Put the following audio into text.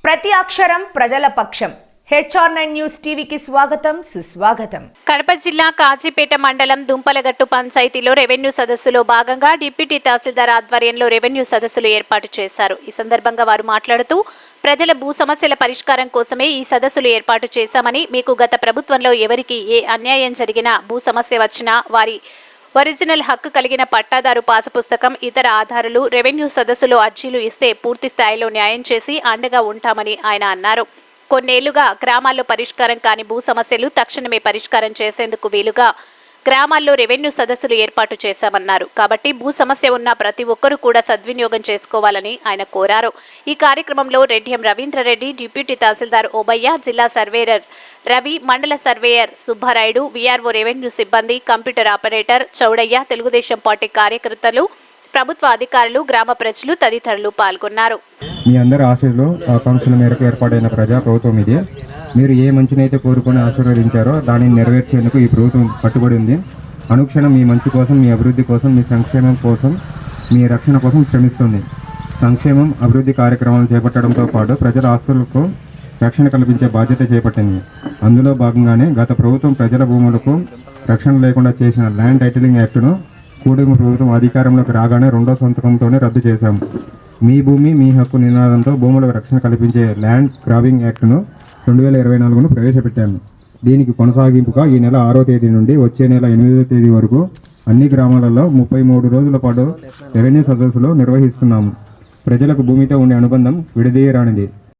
ప్రతి అక్షరం ప్రజల పక్షం. HR9 న్యూస్ టీవీకి స్వాగతం, సుస్వాగతం. కడప జిల్లా కాజీపేట మండలం దుంపలగట్టు పంచాయతీలో రెవెన్యూ సదస్సులో భాగంగా డిప్యూటీ తహసీల్దార్ ఆధ్వర్యంలో రెవెన్యూ సదస్సులు ఏర్పాటు చేశారు. ఈ సందర్భంగా వారు మాట్లాడుతూ ప్రజల భూ సమస్యల పరిష్కారం కోసమే ఈ సదస్సులు ఏర్పాటు చేశామని, మీకు గత ప్రభుత్వంలో ఎవరికి ఏ అన్యాయం జరిగినా, భూ సమస్య వచ్చినా వారి ఒరిజినల్ హక్కు కలిగిన పట్టాదారు పాసుపుస్తకం, ఇతర ఆధారాలు రెవెన్యూ సదస్సులో అర్జీలు ఇస్తే పూర్తి స్థాయిలో న్యాయం చేసి అండగా ఉంటామని ఆయన అన్నారు. కొన్నేళ్లుగా గ్రామాల్లో పరిష్కారం కాని భూ సమస్యలు తక్షణమే పరిష్కారం చేసేందుకు వీలుగా గ్రామాల్లో రెవెన్యూ సదస్సులు ఏర్పాటు చేశామన్నారు. కాబట్టి భూ సమస్య ఉన్న ప్రతి ఒక్కరూ కూడా సద్వినియోగం చేసుకోవాలని ఆయన కోరారు. ఈ కార్యక్రమంలో రెడ్డియం రవీంద్రరెడ్డి, డిప్యూటీ తహసీల్దార్ ఓబయ్య, జిల్లా సర్వేయర్ రవి, మండల సర్వేయర్ సుబ్బారాయుడు, VRO రెవెన్యూ సిబ్బంది, computer operator Chowdaiah, Telugu Desam party కార్యకర్తలు, ప్రభుత్వ అధికారులు, గ్రామ ప్రజలు తదితరులు పాల్గొన్నారు. మీ అందరి ఆశీస్సులు, ఆకాంక్షల మేరకు ఏర్పాటైన ప్రజా ప్రభుత్వం ఇది. మీరు ఏ మంచినైతే కోరుకొని ఆశీర్వదించారో దానిని నెరవేర్చేందుకు ఈ ప్రభుత్వం కట్టుబడి ఉంది. అనుక్షణం మీ మంచి కోసం, మీ అభివృద్ధి కోసం, మీ సంక్షేమం కోసం, మీ రక్షణ కోసం శ్రమిస్తుంది. సంక్షేమం, అభివృద్ధి కార్యక్రమాలు చేపట్టడంతో పాటు ప్రజల ఆస్తులకు రక్షణ కల్పించే బాధ్యత చేపట్టింది. అందులో భాగంగానే గత ప్రభుత్వం ప్రజల భూములకు రక్షణ లేకుండా చేసిన ల్యాండ్ టైటిలింగ్ యాక్టును కూటమి ప్రభుత్వం అధికారంలోకి రాగానే 2వ సంతకంతోనే రద్దు చేశాం. మీ భూమి మీ హక్కు నినాదంతో భూములకు రక్షణ కల్పించే ల్యాండ్ గ్రాబింగ్ యాక్ట్ను 2024ను ప్రవేశపెట్టాము. దీనికి కొనసాగింపుగా ఈ నెల 6వ తేదీ నుండి వచ్చే నెల 8వ తేదీ వరకు అన్ని గ్రామాలలో 33 రోజుల పాటు రెవెన్యూ సదస్సులు నిర్వహిస్తున్నాము. ప్రజలకు భూమితో ఉండే అనుబంధం విడదీయరానిది.